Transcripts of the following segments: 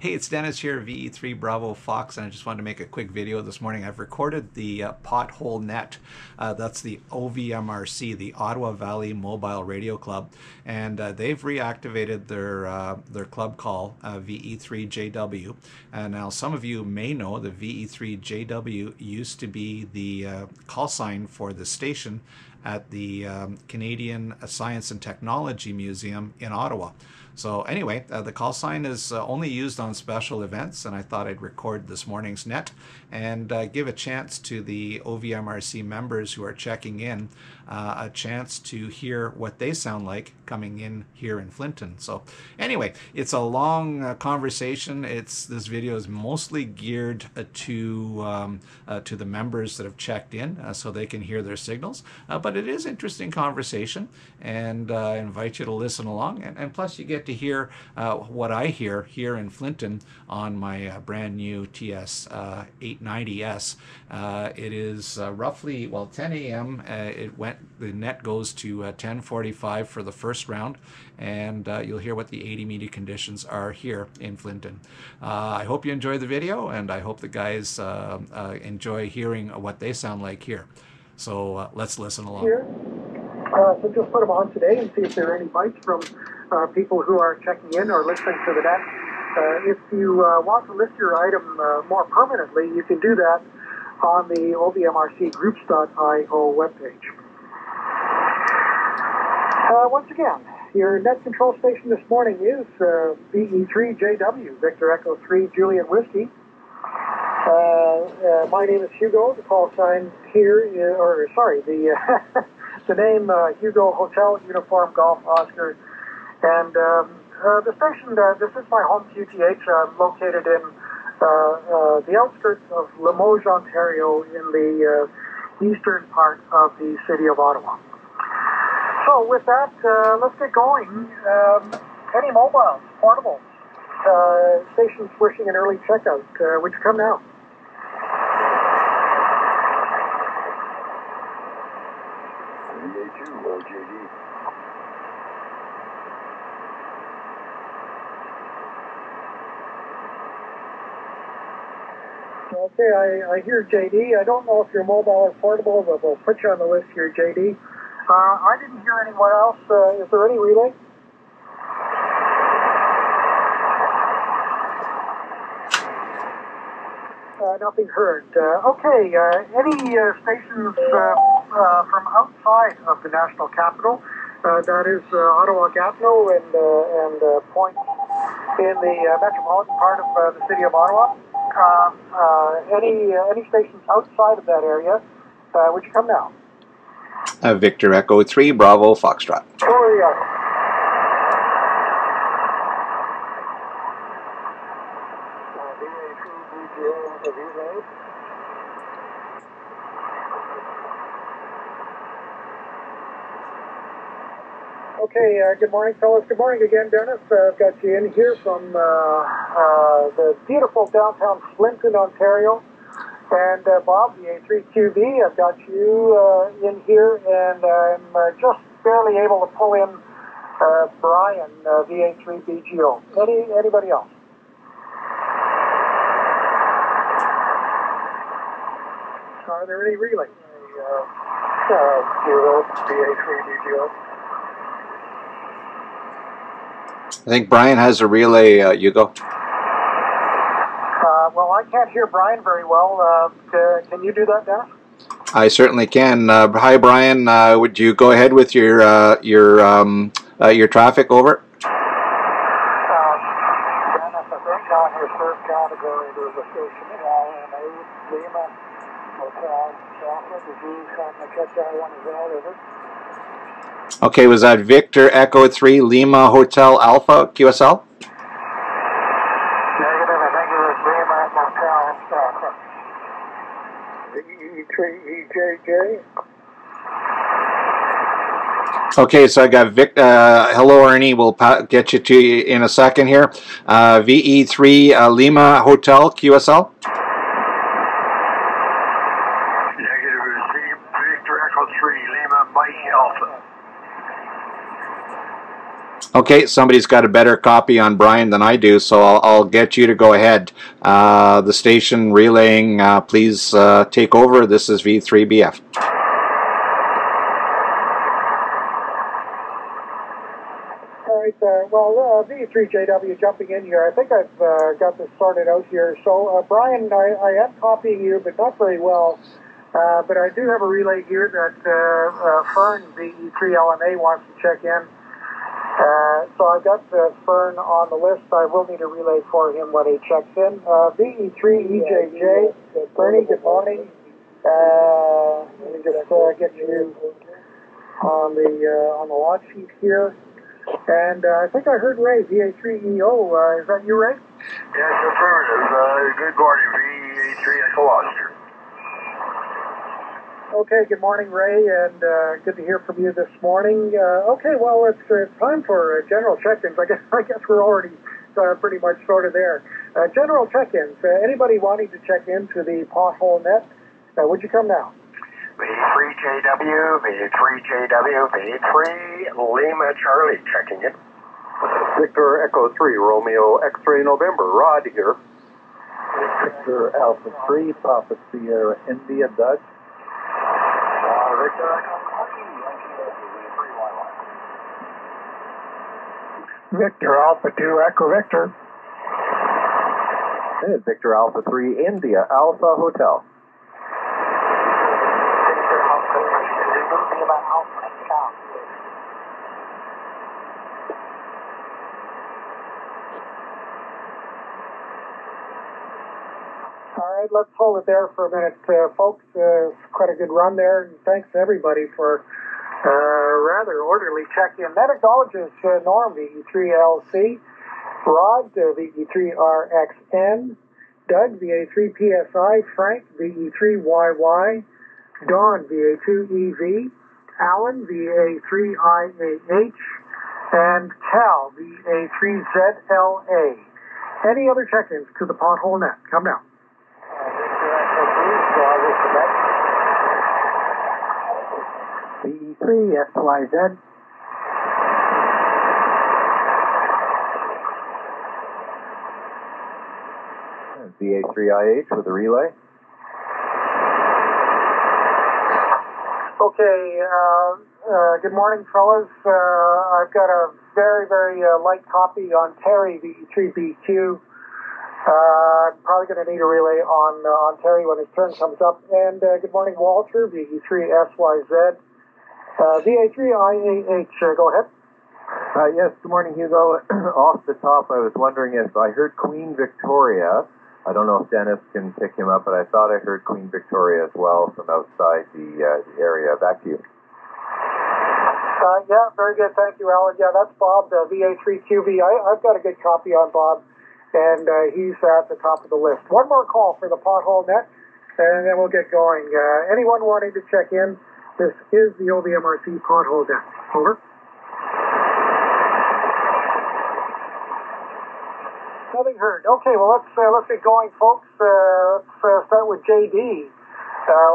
Hey, it's Dennis here, VE3 Bravo Fox, and I just wanted to make a quick video this morning. I've recorded the Pothole Net. That's the OVMRC, the Ottawa Valley Mobile Radio Club, and they've reactivated their club call, VE3JW. And now some of you may know the VE3JW used to be the call sign for the station at the Canadian Science and Technology Museum in Ottawa. So anyway, the call sign is only used on special events, and I thought I'd record this morning's net and give a chance to the OVMRC members who are checking in a chance to hear what they sound like coming in here in Flinton. So anyway, it's a long conversation. This video is mostly geared to the members that have checked in so they can hear their signals, but it is interesting conversation, and I invite you to listen along, and plus you get to hear what I hear here in Flinton on my brand new TS 890S. It is roughly, well, 10 a.m. The net goes to 10:45 for the first round, and you'll hear what the 80 media conditions are here in Flinton. I hope you enjoy the video, and I hope the guys enjoy hearing what they sound like here. So let's listen along. Here. So just put them on today and see if there are any bites from people who are checking in or listening to the net. If you want to list your item more permanently, you can do that on the OVMRC groups.io webpage. Once again, your net control station this morning is VE3JW, Victor Echo 3 Juliet Whiskey. My name is Hugo. The call sign here is, the name Hugo Hotel Uniform Golf Oscar. And the station, this is my home QTH. I'm located in the outskirts of Limoges, Ontario, in the eastern part of the city of Ottawa. So with that, let's get going. Any mobiles, portables, stations wishing an early checkout, would you come now? Okay, I hear JD. I don't know if you're mobile or portable, but we'll put you on the list here, JD. I didn't hear anyone else. Is there any relay? Nothing heard. Okay, any stations from outside of the national capital, that is Ottawa Gatineau and points in the metropolitan part of the city of Ottawa. Any stations outside of that area, would you come now? Victor Echo 3 Bravo Foxtrot. Oh, yeah. Okay, good morning, fellas. Good morning again, Dennis. I've got you in here from the beautiful downtown Flinton, Ontario. And Bob, the A3QB, I've got you in here, and I'm just barely able to pull in Brian, the A3BGO. Anybody else? Are there any relays? Zero, the A3BGO. I think Brian has a relay, Hugo. Well, I can't hear Brian very well. Can you do that, Dennis? I certainly can. Hi, Brian. Would you go ahead with your traffic? Over. Dennis, I think on your first category there's a station in Lima Hotel Alpha. Did you catch that one as well? Over. Okay, was that Victor Echo 3 Lima Hotel Alpha QSL? Negative, I think it was Lima Motel E3EJJ. Okay, so I got hello Ernie, we'll get you in a second here. VE3 Lima Hotel QSL. Negative, Victor Echo 3 Lima Mike Alpha. Okay, somebody's got a better copy on Brian than I do, so I'll get you to go ahead. The station relaying, please take over. This is V3BF. All right, V3JW jumping in here. I think I've got this sorted out here. So, Brian, I am copying you, but not very well. But I do have a relay here that Fern, VE3LMA, wants to check in. So I've got Fern on the list. I will need a relay for him when he checks in. VE3EJJ, Bernie, good morning. Let me just get you on the log sheet here. And I think I heard Ray, VA3EO. Is that you, Ray? Yes, affirmative. Good morning, VA3 Echo Oscar. Okay, good morning, Ray, and good to hear from you this morning. Okay, well, it's time for general check-ins. I guess we're already pretty much sort of there. General check-ins. Anybody wanting to check into the pothole net, would you come now? V3JW, V3JW, V3 Lima Charlie checking in. Victor Echo 3, Romeo X-ray November. Rod here. Victor Alpha 3, Papa Sierra India, Doug. Victor Alpha 2, Echo Victor. This is Victor Alpha 3, India, Alpha Hotel. All right, let's hold it there for a minute, folks. Quite a good run there, and thanks to everybody for rather orderly check-in. That acknowledges Norm, VE3LC, Rod, VE3RXN, Doug, VA3PSI, Frank, VE3YY, Don, VA2EV, Alan, VA3IAH, and Cal, VA3ZLA. Any other check-ins to the pothole net? Come now. VE3 XYZ. VA3IH with a relay. Okay, good morning, fellas. I've got a very, very light copy on Terry, VE3BQ. I'm probably going to need a relay on Terry when his turn comes up. And good morning, Walter, VE3SYZ. VA3IAH, go ahead. Yes, good morning, Hugo. Off the top, I was wondering if I heard Queen Victoria. I don't know if Dennis can pick him up, but I thought I heard Queen Victoria as well from outside the area. Back to you. Yeah, very good. Thank you, Alan. Yeah, that's Bob, VA3QV. I've got a good copy on Bob, and he's at the top of the list. One more call for the pothole net, and then we'll get going. Anyone wanting to check in? This is the OVMRC pothole net. Over. Nothing heard. Okay, well, let's get going, folks. Let's start with JD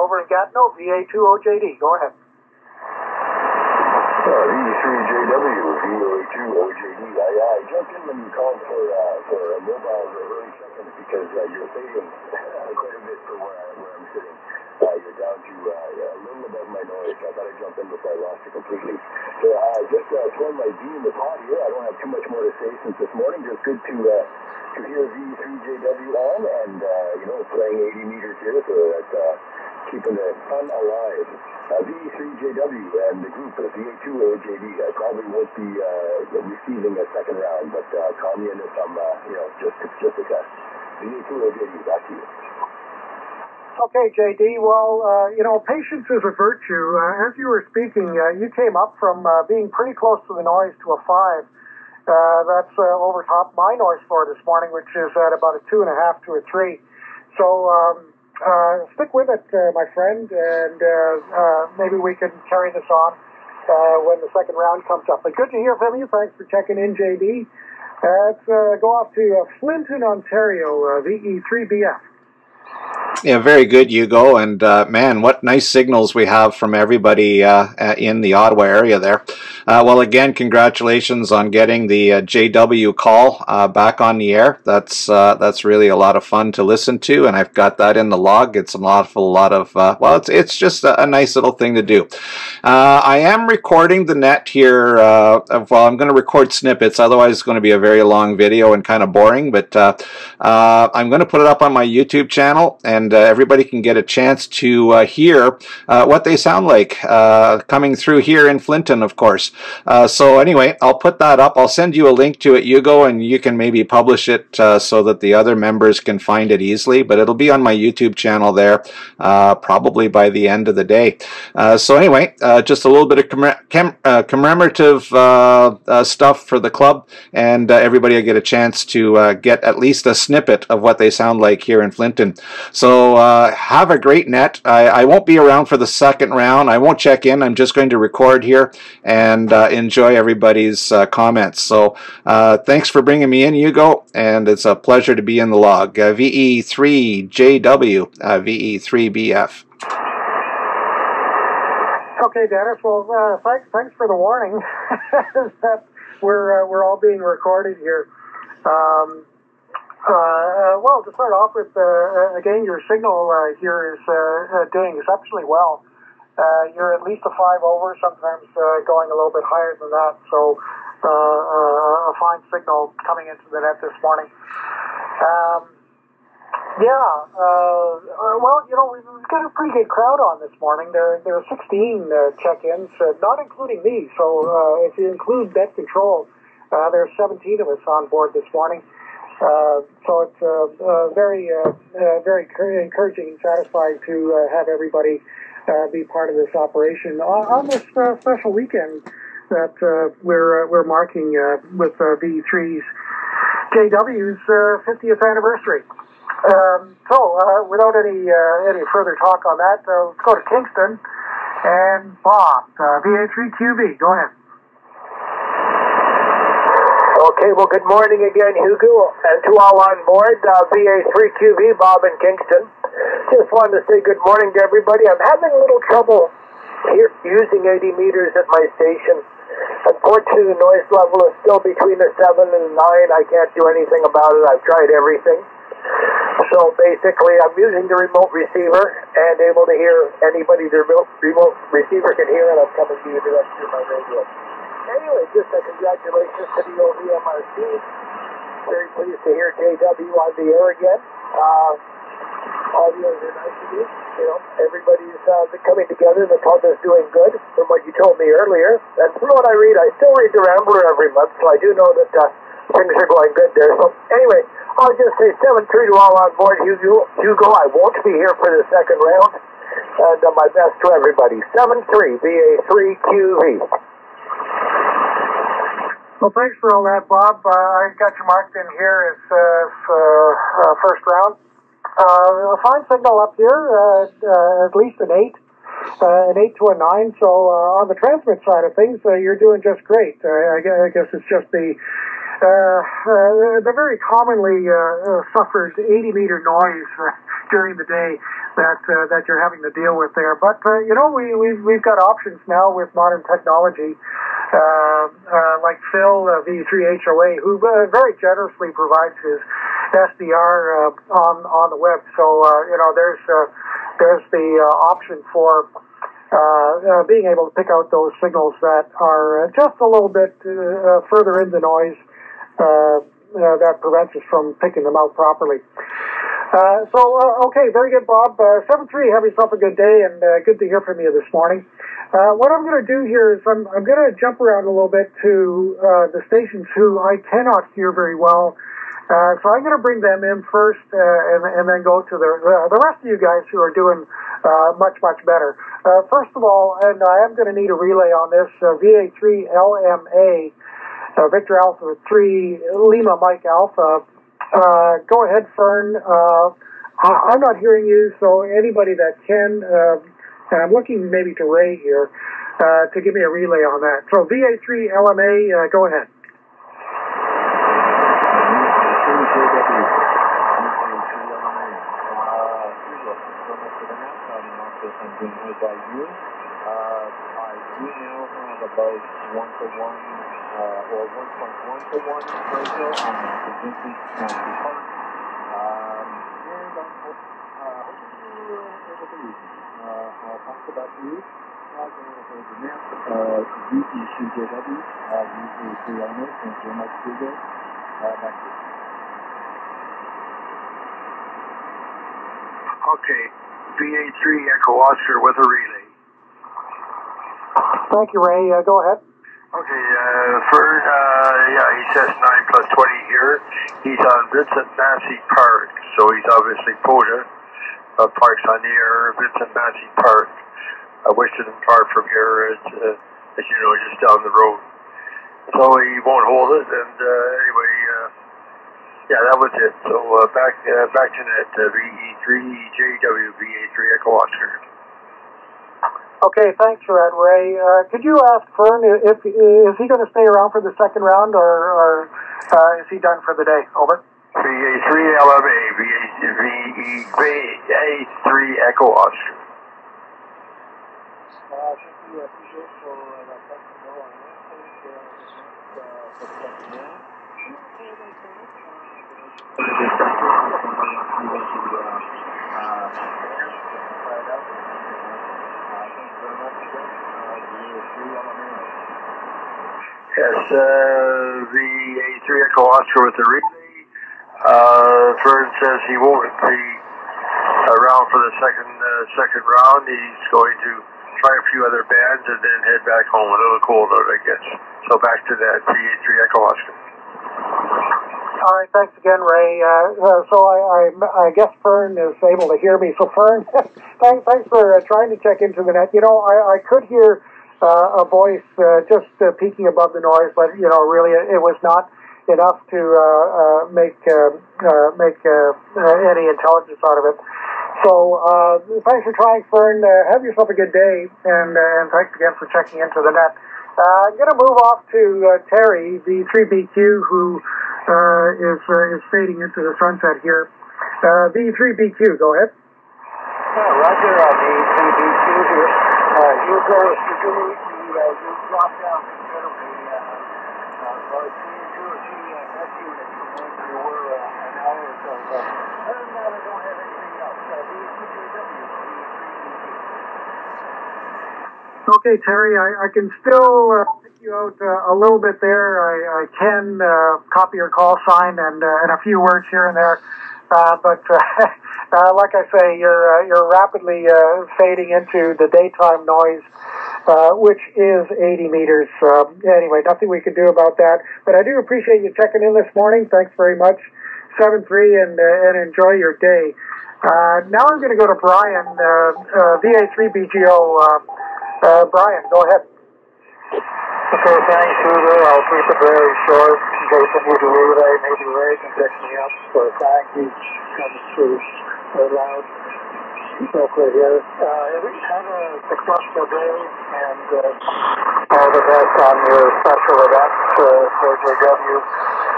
over in Gatineau, VA2OJD. Go ahead. V3JW, VA2OJD. I jumped in when you called for a mobile early second because you're fading quite a bit for where I'm sitting. You're down to a little above my noise. I thought I'd jump in before I lost it completely. So just throwing my D in the pot here. I don't have too much more to say since this morning. Just good to hear V3JW on and, playing 80 meters here so that keeping the fun alive. V3JW and the group of VA2OJD. I probably won't be receiving a second round, but call me in if I'm, just a test. VA2OJD, back to you. Okay, JD. Well, patience is a virtue. As you were speaking, you came up from being pretty close to the noise to a 5. That's over top my noise floor this morning, which is at about a 2.5 to a 3. So stick with it, my friend, and maybe we can carry this on when the second round comes up. But good to hear from you. Thanks for checking in, JD. Let's go off to Flinton, Ontario, VE3BF. Yeah, very good, Hugo. And man, what nice signals we have from everybody in the Ottawa area there. Well, again, congratulations on getting the JW call back on the air. That's really a lot of fun to listen to, and I've got that in the log. It's a lot of well, it's just a nice little thing to do. I am recording the net here. Well, I'm going to record snippets, otherwise it's going to be a very long video and kind of boring. But I'm going to put it up on my YouTube channel, and everybody can get a chance to hear what they sound like coming through here in Flinton, of course. So anyway, I'll put that up. I'll send you a link to it, Hugo, and you can maybe publish it so that the other members can find it easily. But it'll be on my YouTube channel there probably by the end of the day. So anyway, just a little bit of commemorative stuff for the club, and everybody will get a chance to get at least a snippet of what they sound like here in Flinton. So have a great net. I won't be around for the second round. I won't check in. I'm just going to record here and enjoy everybody's comments. So thanks for bringing me in, Hugo, and it's a pleasure to be in the log. VE3JW, VE3BF. Okay, Dennis. Well, thanks for the warning that we're all being recorded here. Well, to start off with, again, your signal here is doing exceptionally well. You're at least a 5 over, sometimes going a little bit higher than that. So a fine signal coming into the net this morning. Well, you know, we've got a pretty good crowd on this morning. There are 16 check-ins, not including me. So if you include net control, there's 17 of us on board this morning. So it's very encouraging and satisfying to have everybody be part of this operation on this special weekend that we're marking with V3's JW's 50th anniversary. So without any further talk on that, let's go to Kingston and Bob, VA3QV. Go ahead. Okay, well, good morning again, Hugo, and to all on board, VA3QV, Bob in Kingston. Just wanted to say good morning to everybody. I'm having a little trouble here using 80 meters at my station. Unfortunately, the noise level is still between a 7 and a 9. I can't do anything about it. I've tried everything. So basically, I'm using the remote receiver and able to hear anybody the remote receiver can hear, and I'm coming to you direct through my radio. Anyway, just a congratulations to the OVMRC. Very pleased to hear JW on the air again. Audios are nice to me. You know, everybody's coming together. The club is doing good, from what you told me earlier. And from what I read, I still read the Rambler every month, so I do know that things are going good there. So anyway, I'll just say 7-3 to all on board. Hugo, I won't be here for the second round. And my best to everybody. 7-3, VA3QV. Well, thanks for all that, Bob. I got you marked in here as first round. A fine signal up here, at least an 8 to a 9. So on the transmit side of things, you're doing just great. I guess it's just the very commonly suffered 80-meter noise during the day that you're having to deal with there. But you know, we've got options now with modern technology. Like Phil, V3HOA, who very generously provides his SDR on the web. So you know, there's the option for being able to pick out those signals that are just a little bit further in the noise that prevents us from picking them out properly. Okay, very good, Bob. 7-3, have yourself a good day, and good to hear from you this morning. What I'm going to do here is I'm going to jump around a little bit to the stations who I cannot hear very well. So I'm going to bring them in first, and then go to the rest of you guys who are doing much better. First of all, and I am going to need a relay on this, VA3LMA, Victor Alpha 3, Lima Mike Alpha. Go ahead, Fern. I'm not hearing you, so anybody that can, and I'm looking maybe to Ray here, to give me a relay on that. So VA3LMA, go ahead. I do now have about 1-to-1 or 1.1-to-1 ratio on the Vincent Massey Park. And I'm hoping you're able to use it. I'll pass it back to you. I'm going to hold the net. VE3JW, usually 3 owners, thank you very much, Hugo. Back to you. Okay, VA3 Echo Oscar with a relay. Thank you, Ray. Go ahead. Okay, he says 9 plus 20 here. He's on Vincent Massey Park, so he's obviously POTA. Parks on the air, Vincent Massey Park. Which isn't far from here, as you know, just down the road. So he won't hold it, and anyway, yeah, that was it. So back to net, VE3JW, VA3 Echo Oscar. Okay, thanks for that, Ray. Could you ask Fern if is he going to stay around for the second round, or is he done for the day? Over. VA3 LMA, VA3 Echo Oscar. Yes, VA3 Echo Oscar with the relay. Fern says he won't be around for the second round. He's going to try a few other bands and then head back home. A little cold out, I guess. So back to that, VA3 Echo Oscar. All right, thanks again, Ray. So I guess Fern is able to hear me. So Fern, thanks for trying to check into the net. You know, I could hear a voice just peaking above the noise, but you know, really, it was not enough to make any intelligence out of it. So thanks for trying, Fern. Have yourself a good day, and thanks again for checking into the net. I'm going to move off to Terry, the 3BQ, who is fading into the sunset here. The 3BQ, go ahead. Roger, the 3BQ here. You go, you drop down considerably. About 2 or 3 test units from when you were an hour or so ago. Other than that, I don't have anything else. Okay, Terry, I can still pick you out a little bit there. I can copy your call sign and a few words here and there, but like I say, you're rapidly fading into the daytime noise, which is 80 meters. Anyway, nothing we can do about that. But I do appreciate you checking in this morning. Thanks very much, 7-3, and enjoy your day. Now I'm going to go to Brian, VA3BGO. Brian, go ahead. Okay, thanks, Hugo. I'll keep it very short in case I need to relay. Maybe Ray can pick me up. So thank you. Coming through so loud. So clear here. Have a successful day and all the best on your special event for JW.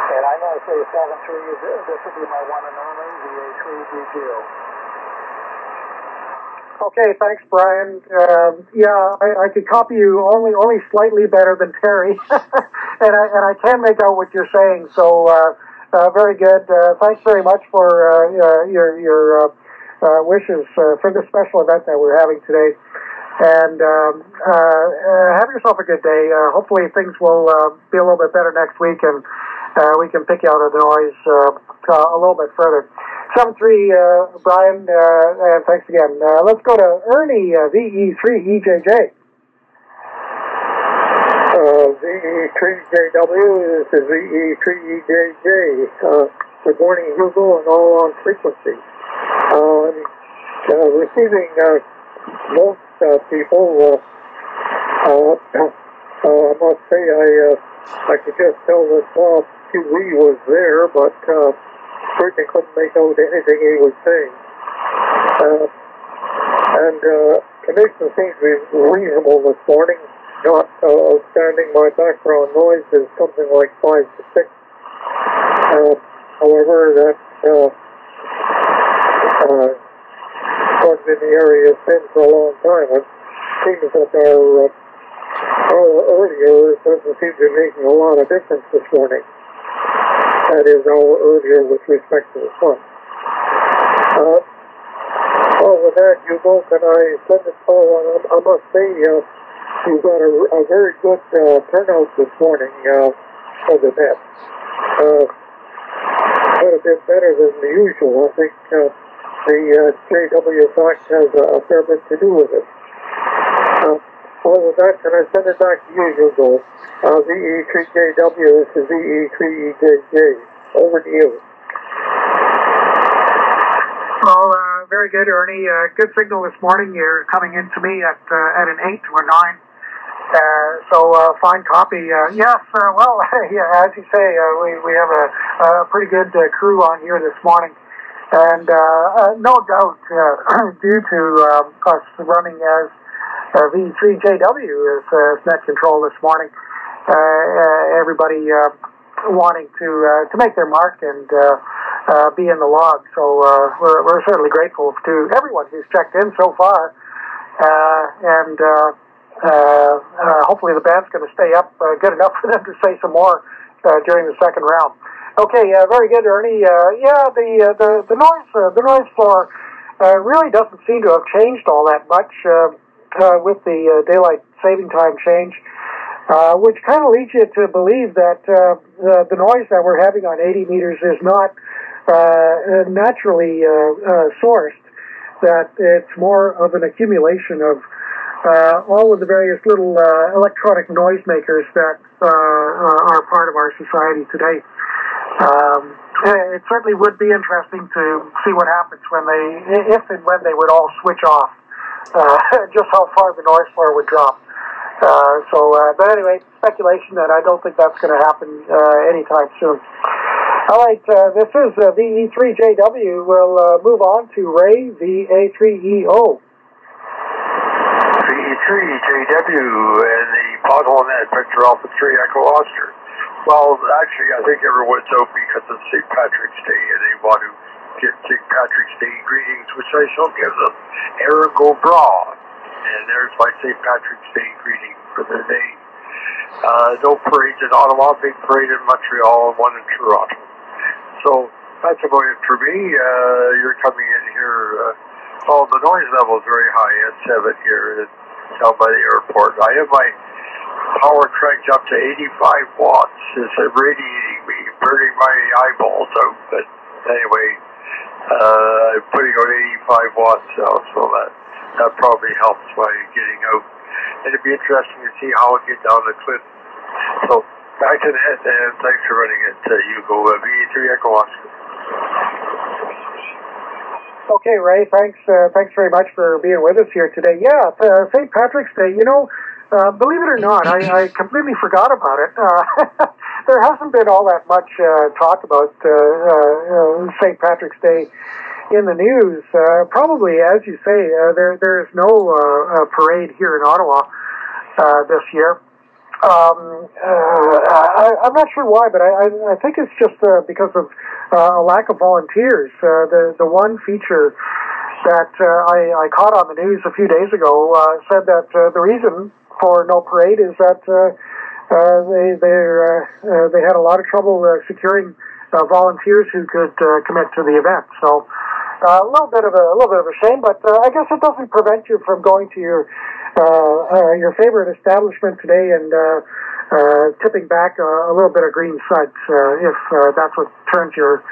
And I'm going to say 7-3. This will be my one and only VA3BGO. Okay, thanks, Brian. Yeah, I could copy you only slightly better than Terry, and I can make out what you're saying. So very good. Thanks very much for your wishes for the special event that we're having today. And have yourself a good day. Hopefully things will be a little bit better next week, and we can pick you out of the noise a little bit further. 7-3, Brian, and thanks again. Let's go to Ernie, VE3EJJ. VE3JW, this is VE3EJJ. Good morning, Hugo, and all on frequency. Receiving most people, I must say I could just tell that Bob QE was there, but certainly couldn't make out anything he was saying. And conditions seem to be reasonable this morning, not outstanding. My background noise is something like 5 to 6. However, that wasn't in the area it's been for a long time. It's seems that our earlier doesn't seem to be making a lot of difference this morning. That is, our earlier with respect to the sun. Well, with that, Hugo, can I send it? I must say, you've got a very good turnout this morning for the net. Quite a bit better than the usual. I think the JW fact has a fair bit to do with it. Well, with that, can I send it back to you, Hugo? VE3JW, this is VE3EJJ. Over to you. Well, very good, Ernie. Good signal this morning. You're coming in to me at an 8 or 9. So fine copy. Yes, well, yeah, as you say, we have a pretty good crew on here this morning. And no doubt, due to us running as V3JW as net control this morning, everybody wanting to make their mark and be in the log. So we're certainly grateful to everyone who's checked in so far, and hopefully the band's going to stay up good enough for them to say some more during the second round. Okay, very good, Ernie. Yeah, the noise floor really doesn't seem to have changed all that much with the daylight saving time change, which kind of leads you to believe that the noise that we're having on 80 meters is not naturally sourced, that it's more of an accumulation of all of the various little electronic noisemakers that are part of our society today. It certainly would be interesting to see what happens when if and when they would all switch off, just how far the noise floor would drop. But anyway, speculation that I don't think that's going to happen anytime soon. All right, this is VE3JW. We'll move on to Ray, VA3EO. VE3JW and the pothole net, Victor Alpha 3 Echo Oscar. Well, actually, I think everyone's out because it's St. Patrick's Day, and they want to get St. Patrick's Day greetings, which I shall give them. Ergo Bra. And there's my St. Patrick's Day greeting for the day. No parades in Ottawa, big parade in Montreal, and one in Toronto. So that's about it for me. You're coming in here. The noise level is very high at 7 here down by the airport. I have my power cranked up to 85 watts. It's radiating me, burning my eyeballs out. But anyway, I'm putting out 85 watts now, so that probably helps by getting out. And it'd be interesting to see how it gets down the cliff. So back to the net, and thanks for running it. You go VE3 Echo Oscar. Okay, Ray, thanks very much for being with us here today. Yeah, St. Patrick's Day, believe it or not, I completely forgot about it. There hasn't been all that much talk about St. Patrick's Day in the news. Probably, as you say, there is no parade here in Ottawa this year. I'm not sure why, but I think it's just because of a lack of volunteers. The one feature that I caught on the news a few days ago said that the reason for no parade is that they had a lot of trouble securing volunteers who could commit to the event. So a little bit of a shame, but I guess it doesn't prevent you from going to your favorite establishment today and tipping back a little bit of green suds if that's what turns your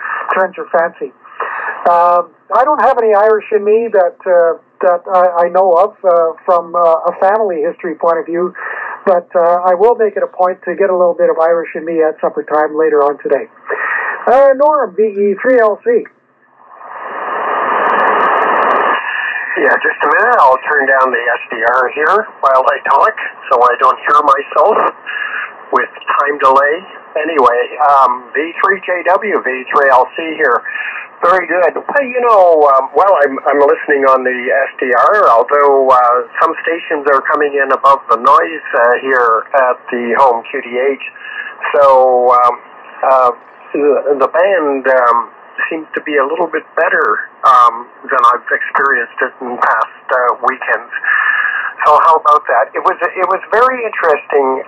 fancy. I don't have any Irish in me that I know of from a family history point of view, but I will make it a point to get a little bit of Irish in me at supper time later on today. Norm, VE3LC. Yeah, just a minute. I'll turn down the SDR here while I talk so I don't hear myself with time delay. Anyway, V3JW, V3LC here. Very good. Well, I'm listening on the SDR, although some stations are coming in above the noise here at the home QTH. So the band seems to be a little bit better than I've experienced it in past weekends. So how about that? It was very interesting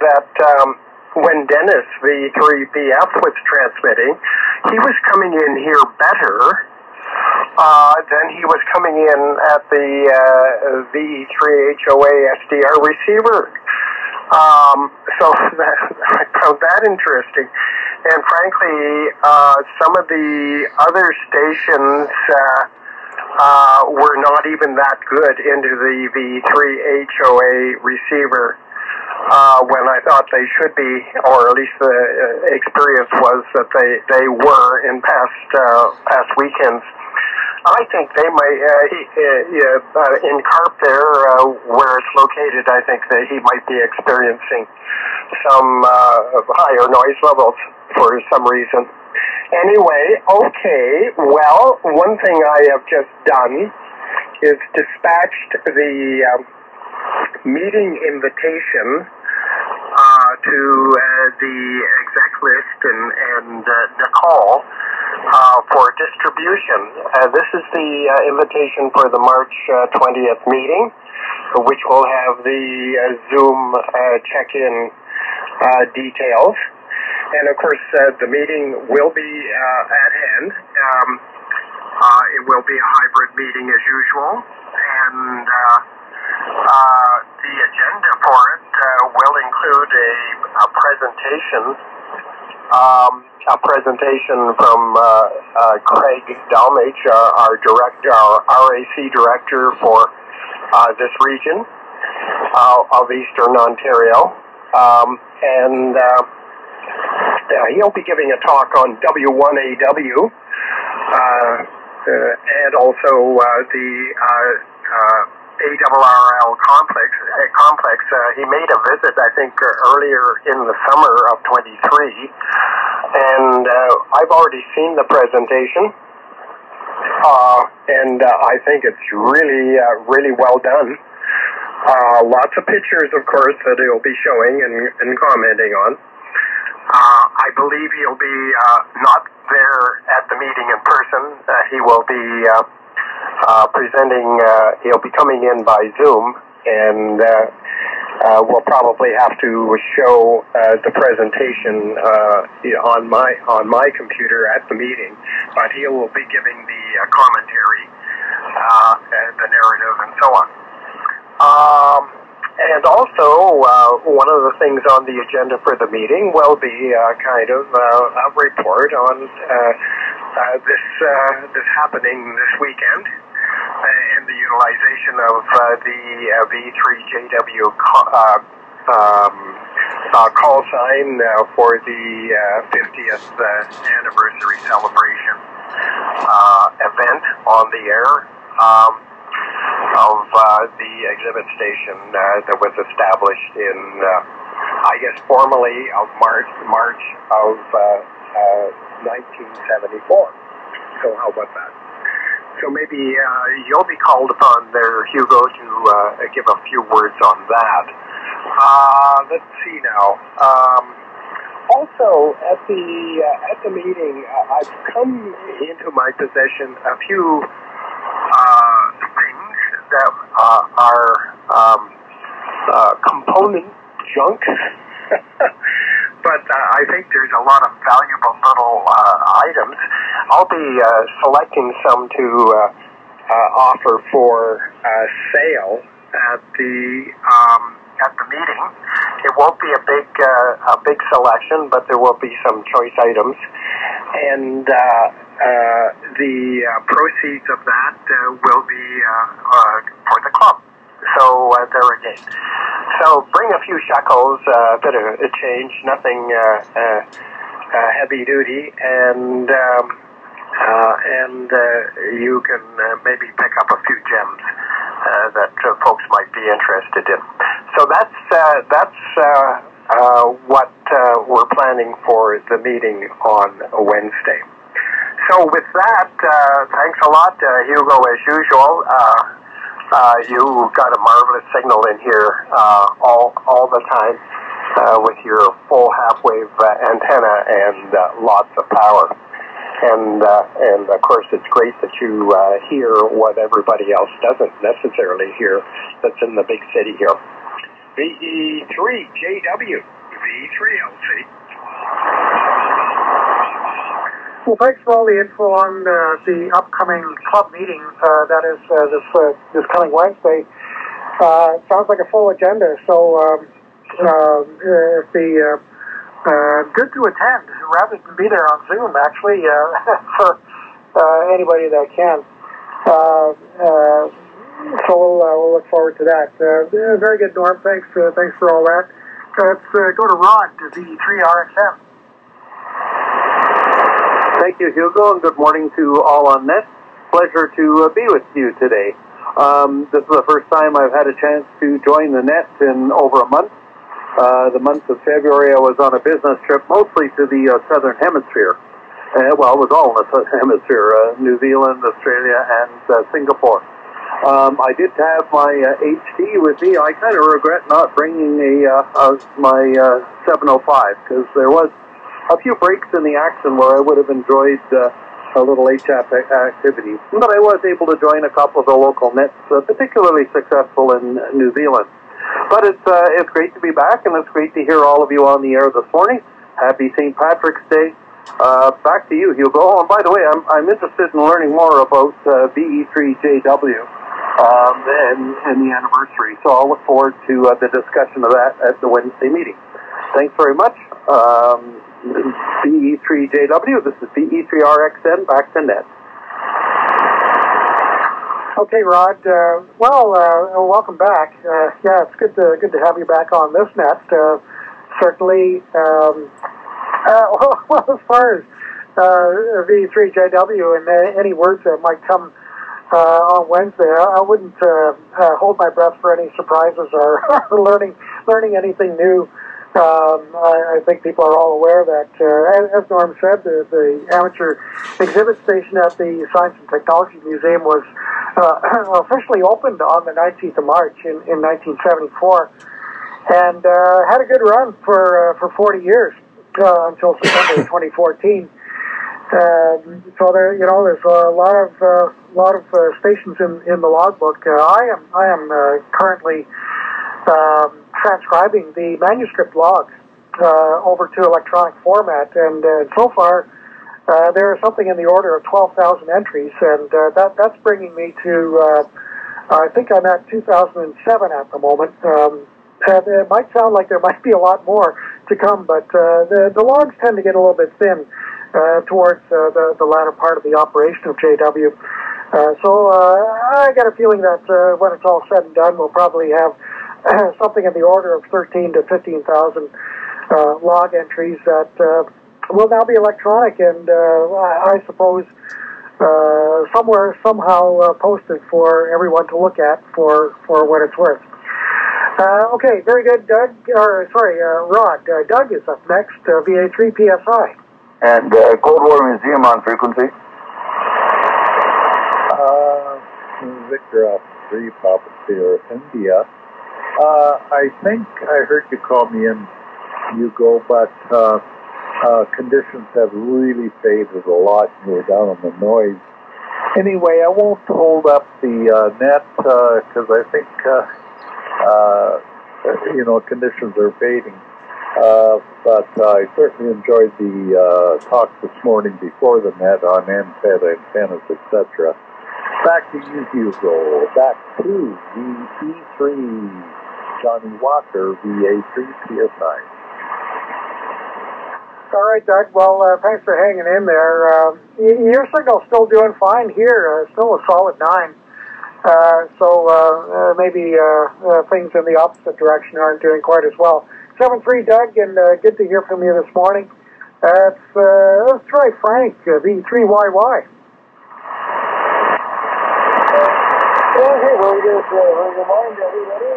that when Dennis, the 3BF, was transmitting, he was coming in here better than he was coming in at the VE3HOA SDR receiver. So I found that interesting. And frankly, some of the other stations were not even that good into the V3HOA receiver when I thought they should be, or at least the experience was that they were in past weekends. I think they might, in Carp there, where it's located, I think that he might be experiencing some higher noise levels for some reason. Anyway, okay, well, one thing I have just done is dispatched the meeting invitation to the exec list and Nicole for distribution. This is the invitation for the March 20th meeting, which will have the Zoom check-in details. And of course, the meeting will be at hand. It will be a hybrid meeting as usual, and the agenda for it will include a presentation from Craig Dalmage, our RAC director for this region of Eastern Ontario, and he'll be giving a talk on W1AW and also the ARRL complex. He made a visit, I think, earlier in the summer of 23, and I've already seen the presentation, and I think it's really well done. Lots of pictures, of course, that he'll be showing and commenting on. I believe he'll be not there at the meeting in person. He will be presenting, he'll be coming in by Zoom, and we'll probably have to show the presentation on my computer at the meeting, but he will be giving the commentary, the narrative, and so on. And also, one of the things on the agenda for the meeting will be kind of a report on this happening this weekend, and the utilization of the V3JW call sign for the 50th anniversary celebration event on the air. Of the exhibit station that was established in, I guess, formally of March of 1974. So how about that? So maybe you'll be called upon there, Hugo, to give a few words on that. Let's see now. Also, at the meeting, I've come into my possession a few things that are component junk, but I think there's a lot of valuable little items. I'll be selecting some to offer for sale at the meeting. It won't be a big selection, but there will be some choice items, and the proceeds of that will be for the club. So there again. So bring a few shekels, a bit of a change, nothing heavy duty, and you can maybe pick up a few gems that folks might be interested in. So that's what we're planning for the meeting on Wednesday. So with that, thanks a lot, Hugo, as usual. You got a marvelous signal in here all the time with your full half-wave antenna and lots of power. And of course, it's great that you hear what everybody else doesn't necessarily hear that's in the big city here. VE3JW, VE3LC. Well, thanks for all the info on the upcoming club meeting. That is this coming Wednesday. Sounds like a full agenda. So it'd be good to attend rather than be there on Zoom. Actually, for anybody that can. So we'll look forward to that. Very good, Norm. Thanks for all that. Let's go to Rod to VE3RXM. Thank you, Hugo, and good morning to all on net. Pleasure to be with you today. This is the first time I've had a chance to join the net in over a month. The month of February, I was on a business trip, mostly to the Southern Hemisphere. Well, it was all in the Southern Hemisphere, New Zealand, Australia, and Singapore. I did have my HD with me. I kind of regret not bringing my 705, because there was a few breaks in the action where I would have enjoyed a little HF activity. But I was able to join a couple of the local nets, particularly successful in New Zealand. But it's great to be back, and it's great to hear all of you on the air this morning. Happy St. Patrick's Day. Back to you, Hugo. And by the way, I'm interested in learning more about VE3JW and the anniversary. So I'll look forward to the discussion of that at the Wednesday meeting. Thanks very much. VE3JW, this is VE3RXN, back to net. Okay, Rod. Welcome back. Yeah, it's good to have you back on this net. Certainly, well, as far as VE3JW and any words that might come on Wednesday, I wouldn't hold my breath for any surprises or learning anything new. I think people are all aware that, as Norm said, the amateur exhibit station at the Science and Technology Museum was officially opened on the 19th of March in 1974, and had a good run for 40 years until September 2014. So there's a lot of stations in the logbook. I am currently transcribing the manuscript logs over to electronic format, and so far there is something in the order of 12,000 entries, and that's bringing me to I think I'm at 2007 at the moment. And it might sound like there might be a lot more to come, but the logs tend to get a little bit thin towards the latter part of the operation of JW. So I got a feeling that when it's all said and done, we'll probably have something in the order of 13 to 15,000 log entries that will now be electronic, and I suppose somewhere, somehow posted for everyone to look at for what it's worth. Okay, very good, Rod. Doug is up next, VA3 PSI. And Cold War Museum on frequency? Victor Alpha 3, Papa Sierra, India. I think I heard you call me in, Hugo, but conditions have really faded a lot. You were down on the noise. Anyway, I won't hold up the net because I think conditions are fading. But I certainly enjoyed the talk this morning before the net on NFED antennas, etc. Back to you, Hugo. Back to VE3, Johnny Walker, VA3 PSI. All right, Doug. Well, thanks for hanging in there. Your signal's still doing fine here. Still a solid 9. So maybe things in the opposite direction aren't doing quite as well. 7-3, Doug, and good to hear from you this morning. Let's try Frank, V3YY. Okay, well, just remind everybody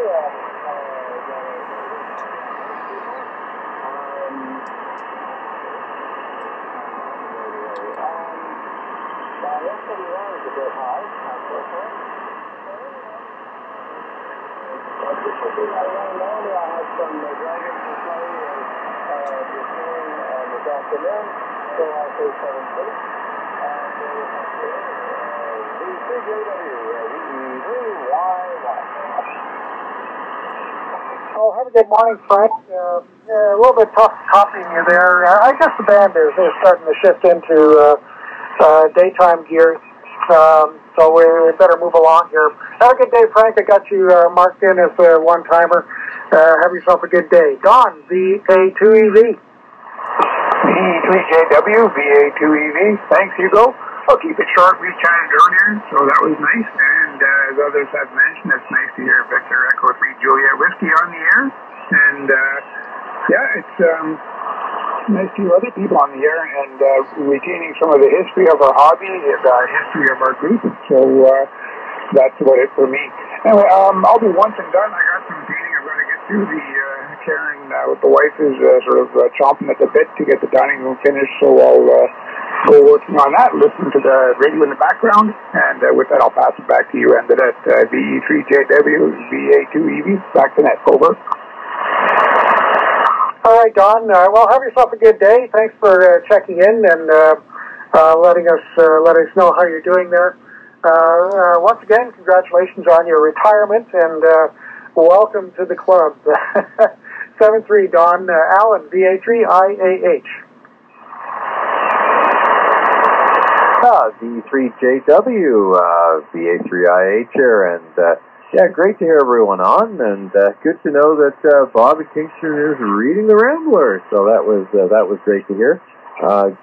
Oh, have a good morning, Frank. A little bit tough copying you there. I guess the band is starting to shift into daytime gear, so we better move along here. Have a good day, Frank. I got you marked in as a one-timer. Have yourself a good day. Don, VA2EV. VE3JW, VA2EV. Thanks, Hugo. I'll keep it short. We chatted earlier, so that was nice. And as others have mentioned, it's nice to hear Victor Echo 3 Juliet Whiskey on the air. And yeah, it's nice to hear other people on the air and retaining some of the history of our hobby, the history of our group. So that's about it for me. Anyway, I'll be once and done. I got some painting I've got to get through. Karen with the wife is sort of chomping at the bit to get the dining room finished, so I'll go working on that, listen to the radio in the background, and with that I'll pass it back to you, and that VE3JW, VA2EV, back to net, over. All right, Don. Well, have yourself a good day. Thanks for checking in and letting us know how you're doing there. Once again, congratulations on your retirement, and welcome to the club. 7-3, Don. Alan, VA3IAH. V3JW, VA3IH here, and yeah, great to hear everyone on, and good to know that Bobby Kingston is reading the Rambler, so that was great to hear.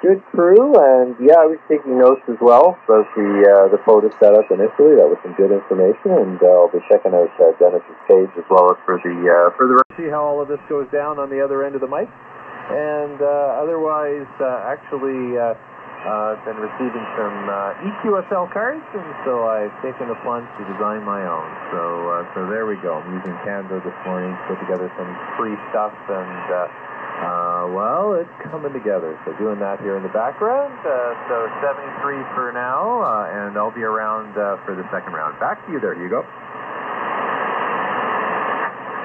Good crew, and yeah, I was taking notes as well about the photo setup initially. That was some good information, and I'll be checking out Dennis's page as well as for the see how all of this goes down on the other end of the mic. And otherwise, actually, I've been receiving some EQSL cards, and so I've taken the plunge to design my own. So there we go. I'm using Canva this morning to put together some free stuff, and well, it's coming together. So doing that here in the background. So 73 for now, and I'll be around for the second round. Back to you there, Hugo.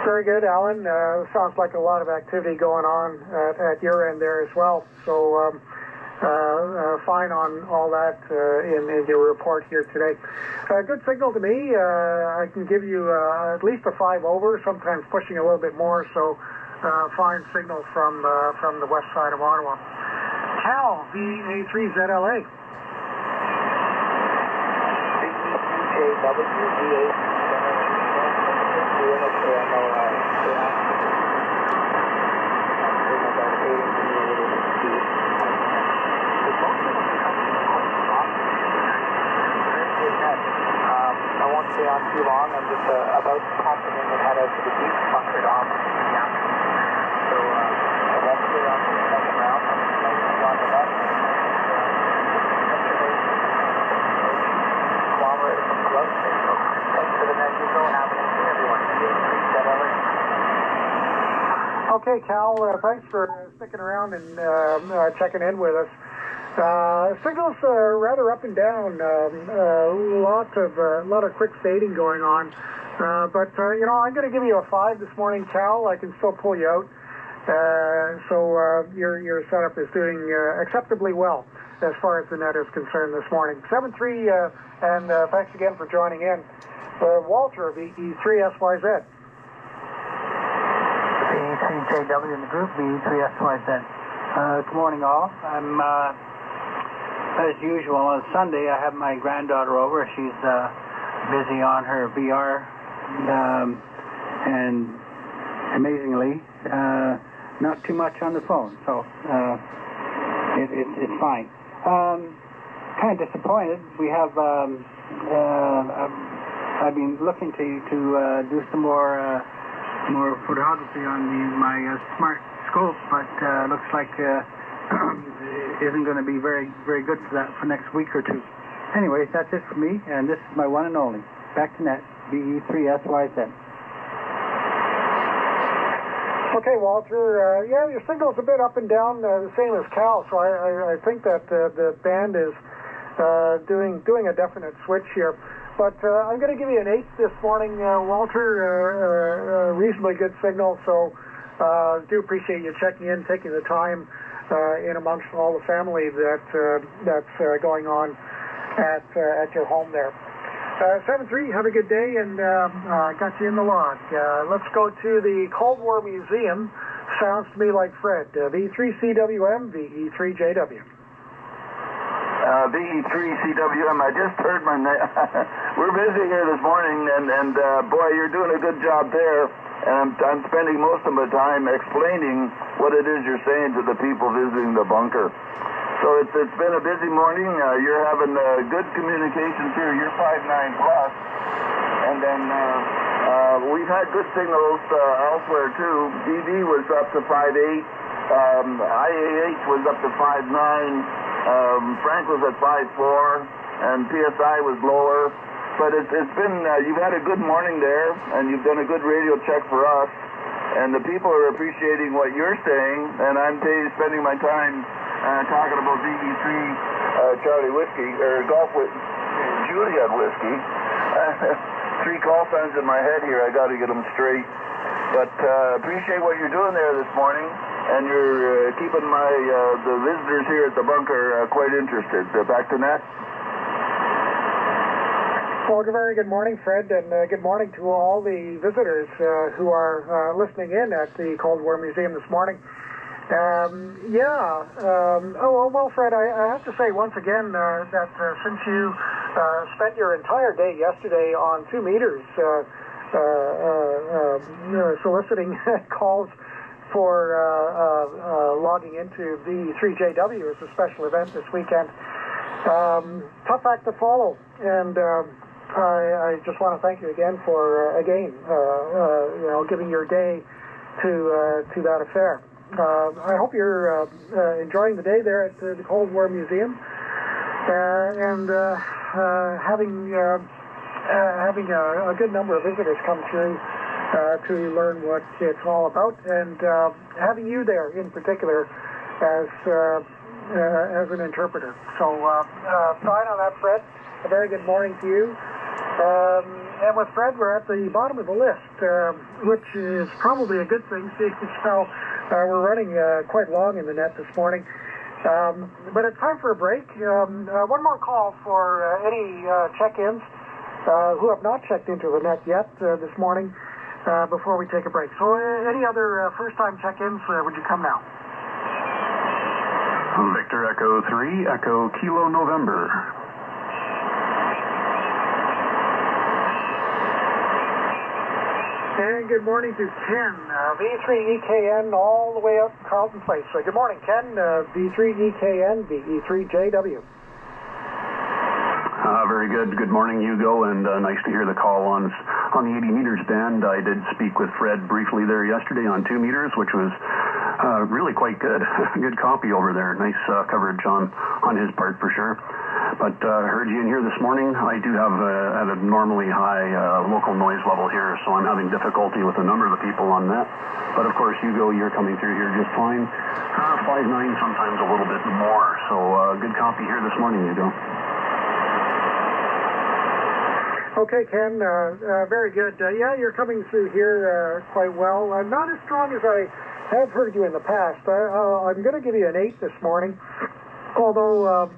Very good, Alan. Sounds like a lot of activity going on at your end there as well. So fine on all that in your report here today. Good signal to me. I can give you at least a 5 over, sometimes pushing a little bit more. So fine signal from the west side of Ottawa. Cal, VA3ZLA. I won't stay on too long. I'm just about popping in and head out to the beach, bunkered off in the afternoon. So I won't stay on for the second round. I'm just nice and on the left. Cooperated from the left. So thanks for the net, Hugo. Have a nice day, everyone. Okay, Cal, thanks for sticking around and checking in with us. Signals rather up and down. A lot of quick fading going on. But you know, I'm going to give you a 5 this morning, Cal. I can still pull you out. So your setup is doing acceptably well as far as the net is concerned this morning. 7-3, and thanks again for joining in. Walter, VE3SYZ. VE3JW in the group, VE3SYZ. Good morning, all. I'm, as usual, on Sunday, I have my granddaughter over. She's busy on her VR, and amazingly, not too much on the phone, so it's fine. Kind of disappointed. We have, I've been looking to do some more photography on my smart scope, but looks like isn't going to be very good for that for next week or two. Anyways, that's it for me, and this is my one and only. Back to net, VE3SYZ. Okay, Walter. Yeah, your signal's a bit up and down, the same as Cal. So I think that the band is doing a definite switch here. But I'm going to give you an 8 this morning, Walter. Reasonably good signal. So do appreciate you checking in, taking the time in amongst all the family that's going on at your home there. 7-3, have a good day, and got you in the log. Let's go to the Cold War Museum. Sounds to me like Fred. V3CWM, VE3JW. VE3CWM, I just heard my name. We're busy here this morning, and boy, you're doing a good job there. And I'm spending most of my time explaining what it is you're saying to the people visiting the bunker. So it's been a busy morning. You're having good communications here. You're 5.9 plus. And then we've had good signals elsewhere too. DD was up to 5.8. IAH was up to 5.9. Frank was at 5.4. And PSI was lower. But it's been, you've had a good morning there, and you've done a good radio check for us, and the people are appreciating what you're saying, and I'm spending my time talking about VE3 Charlie Whiskey, or Golf with Juliet Whiskey. 3 call signs in my head here, I got to get them straight. But appreciate what you're doing there this morning, and you're keeping the visitors here at the bunker quite interested. Back to Nat. Well, very good morning, Fred, and good morning to all the visitors who are listening in at the Cold War Museum this morning. Well, Fred, I have to say once again that since you spent your entire day yesterday on 2 meters soliciting calls for logging into the 3JW as a special event this weekend, tough act to follow, and I just want to thank you again for giving your day to that affair. I hope you're enjoying the day there at the Cold War Museum, and having a good number of visitors come through to learn what it's all about, and having you there in particular as an interpreter. So, fine on that, Fred. A very good morning to you. And with Fred, we're at the bottom of the list, which is probably a good thing, seeing as how we're running quite long in the net this morning. But it's time for a break. One more call for any check-ins who have not checked into the net yet this morning before we take a break. So any other first-time check-ins, would you come now? Victor Echo 3, Echo Kilo November. And good morning to Ken, V3EKN all the way up Carlton Place. So good morning, Ken, V3EKN, VE3JW. Very good. Good morning, Hugo, and nice to hear the call on the 80 meters band. I did speak with Fred briefly there yesterday on 2 meters, which was really quite good. Good copy over there. Nice coverage on his part for sure. But heard you in here this morning. I do have an abnormally high local noise level here, so I'm having difficulty with a number of the people on that. But of course, Hugo, you're coming through here just fine. 5.9, sometimes a little bit more. So good copy here this morning, Hugo. Okay, Ken, very good. Yeah, you're coming through here quite well. Not as strong as I have heard you in the past. I'm going to give you an 8 this morning, although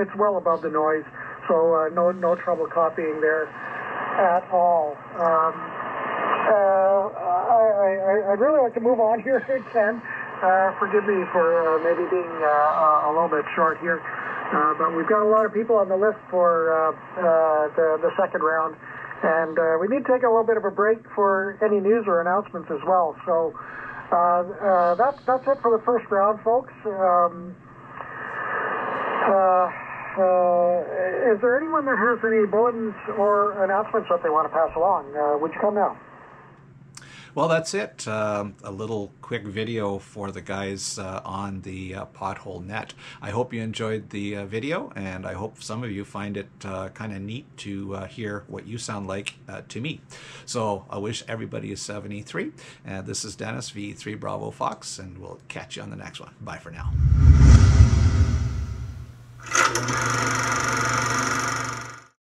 it's well above the noise, so no trouble copying there at all. I'd really like to move on here, Ken. Forgive me for maybe being a little bit short here. But we've got a lot of people on the list for the second round, and we need to take a little bit of a break for any news or announcements as well. So that's it for the first round, folks. Is there anyone that has any bulletins or announcements that they want to pass along? Would you come now? Well, that's it. A little quick video for the guys on the Pothole Net. I hope you enjoyed the video, and I hope some of you find it kind of neat to hear what you sound like to me. So I wish everybody a 73. This is Dennis, V3 Bravo Fox, and we'll catch you on the next one. Bye for now.